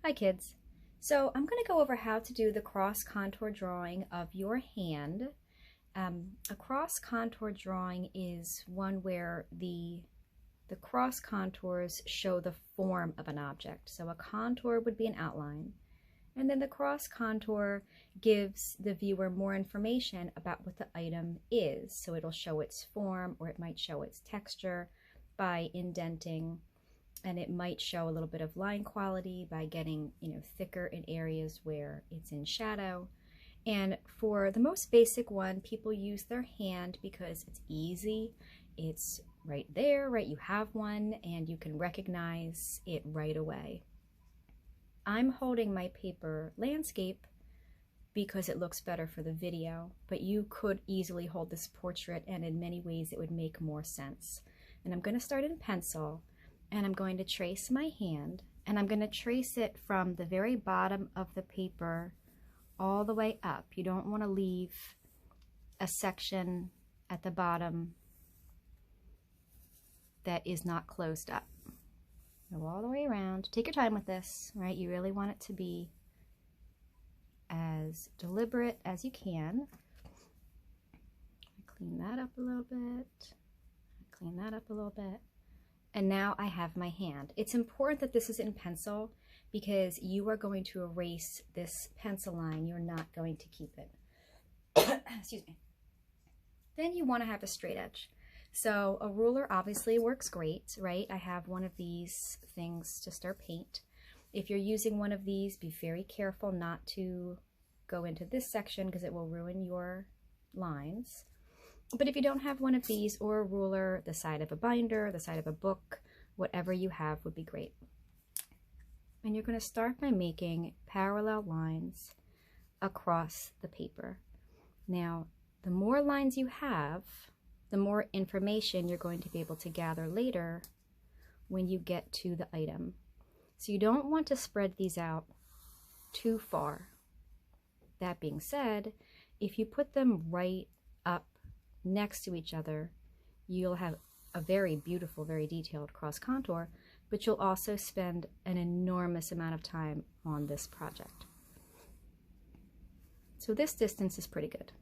Hi kids. So I'm going to go over how to do the cross contour drawing of your hand. A cross contour drawing is one where the cross contours show the form of an object. So a contour would be an outline, and then the cross contour gives the viewer more information about what the item is. So it'll show its form, or it might show its texture by indenting, and it might show a little bit of line quality by getting, thicker in areas where it's in shadow. And for the most basic one, people use their hand because it's easy. It's right there, right? You have one and you can recognize it right away. I'm holding my paper landscape because it looks better for the video, but you could easily hold this portrait, and in many ways it would make more sense. And I'm going to start in pencil, and I'm going to trace my hand, and I'm going to trace it from the very bottom of the paper all the way up. You don't want to leave a section at the bottom that is not closed up. Go all the way around. Take your time with this, right? You really want it to be as deliberate as you can. Clean that up a little bit. Clean that up a little bit. And now I have my hand. It's important that this is in pencil because you are going to erase this pencil line. You're not going to keep it. Excuse me. Then you want to have a straight edge. So a ruler obviously works great, right? I have one of these things to stir paint. If you're using one of these, be very careful not to go into this section because it will ruin your lines. But if you don't have one of these or a ruler, the side of a binder, the side of a book, whatever you have would be great. And you're going to start by making parallel lines across the paper. Now, the more lines you have, the more information you're going to be able to gather later when you get to the item. So you don't want to spread these out too far. That being said, if you put them right up next to each other, you'll have a very beautiful, very detailed cross contour, but you'll also spend an enormous amount of time on this project. So this distance is pretty good.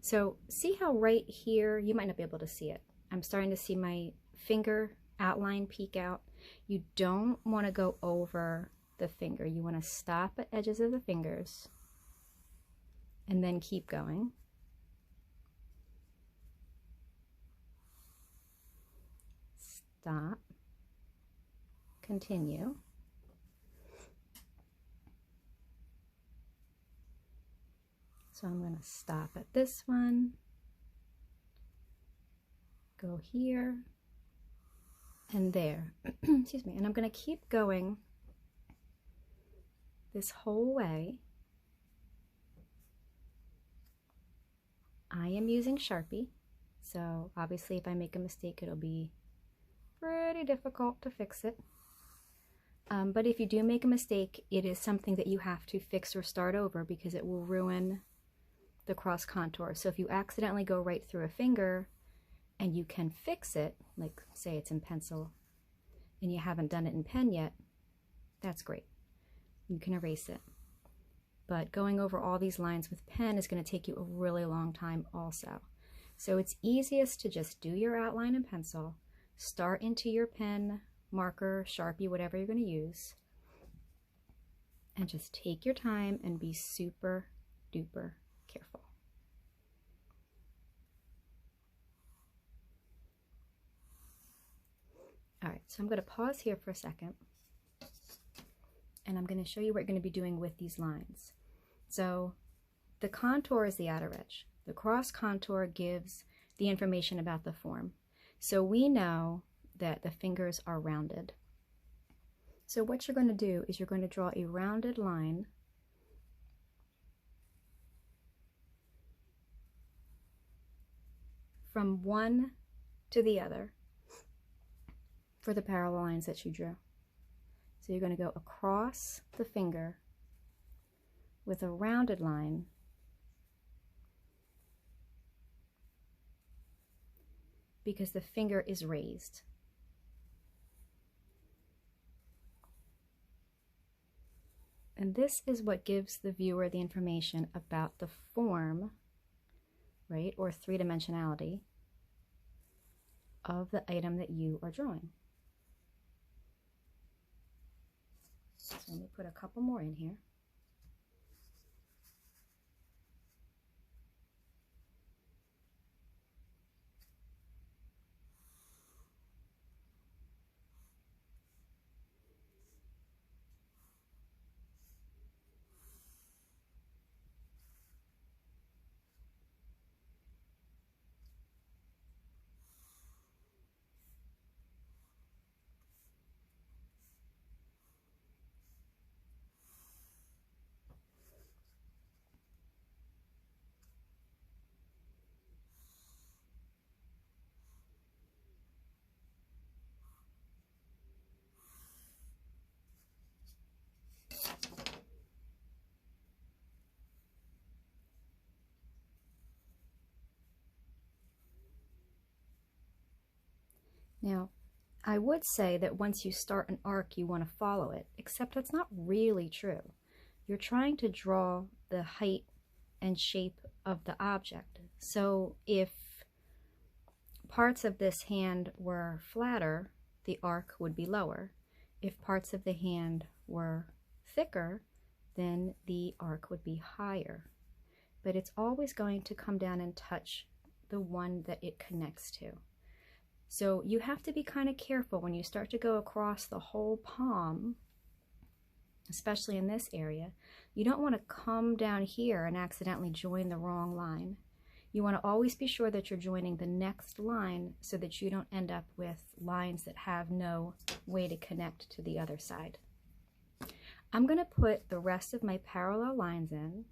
So see how right here, you might not be able to see it. I'm starting to see my finger outline peek out. You don't want to go over the finger. You want to stop at edges of the fingers and then keep going. Stop, continue. So I'm going to stop at this one, go here, and there. Excuse me. And I'm going to keep going this whole way. I am using Sharpie, so obviously if I make a mistake, it'll be pretty difficult to fix it. But if you do make a mistake, it is something that you have to fix or start over because it will ruin the cross contour. So if you accidentally go right through a finger and you can fix it, like say it's in pencil and you haven't done it in pen yet, that's great. You can erase it. But going over all these lines with pen is going to take you a really long time also. So it's easiest to just do your outline in pencil, start into your pen, marker, Sharpie, whatever you're going to use, and just take your time and be super duper careful. All right, so I'm going to pause here for a second, and I'm going to show you what you're going to be doing with these lines. So the contour is the outer edge. The cross contour gives the information about the form. So we know that the fingers are rounded. So what you're going to do is you're going to draw a rounded line from one to the other for the parallel lines that you drew. So you're going to go across the finger with a rounded line because the finger is raised. And this is what gives the viewer the information about the form, right, or three-dimensionality of the item that you are drawing. So let me put a couple more in here. Now, I would say that once you start an arc, you want to follow it, except that's not really true. You're trying to draw the height and shape of the object. So if parts of this hand were flatter, the arc would be lower. If parts of the hand were thicker, then the arc would be higher. But it's always going to come down and touch the one that it connects to. So you have to be kind of careful when you start to go across the whole palm, especially in this area. You don't want to come down here and accidentally join the wrong line. You want to always be sure that you're joining the next line so that you don't end up with lines that have no way to connect to the other side. I'm going to put the rest of my parallel lines in,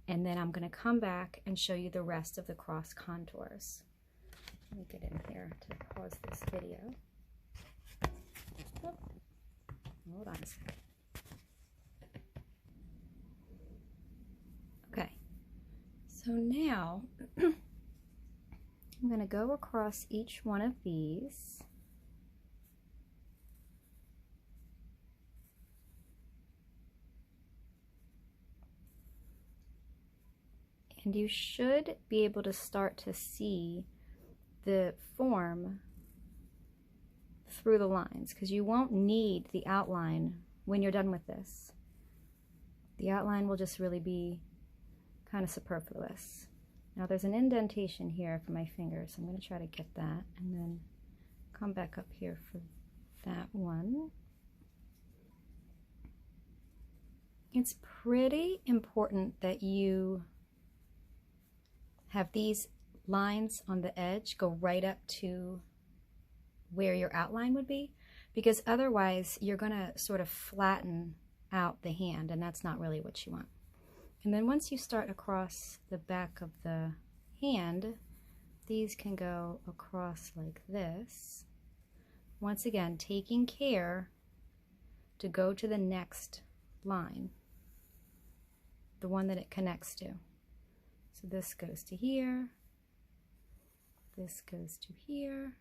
and then I'm going to come back and show you the rest of the cross contours. Let me get in here to pause this video. Oh, hold on a second. Okay, so now I'm going to go across each one of these. And you should be able to start to see the form through the lines, because you won't need the outline when you're done with this. The outline will just really be kind of superfluous. Now there's an indentation here for my fingers, so I'm going to try to get that and then come back up here for that one. It's pretty important that you have these lines on the edge go right up to where your outline would be, because otherwise you're going to sort of flatten out the hand, and that's not really what you want. And then once you start across the back of the hand, these can go across like this. Once again, taking care to go to the next line, the one that it connects to. So this goes to here, this goes to here,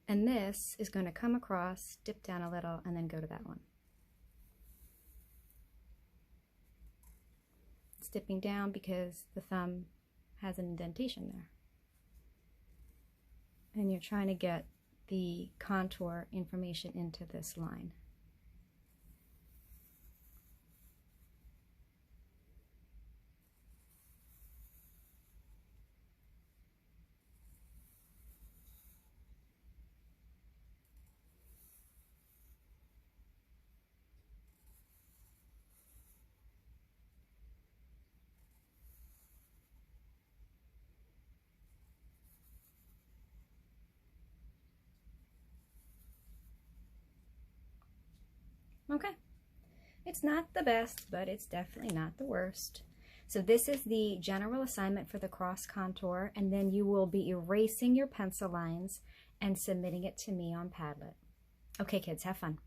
and this is going to come across, dip down a little, and then go to that one. It's dipping down because the thumb has an indentation there. And you're trying to get the contour information into this line. Okay, it's not the best, but it's definitely not the worst. So this is the general assignment for the cross contour, and then you will be erasing your pencil lines and submitting it to me on Padlet. Okay, kids, have fun.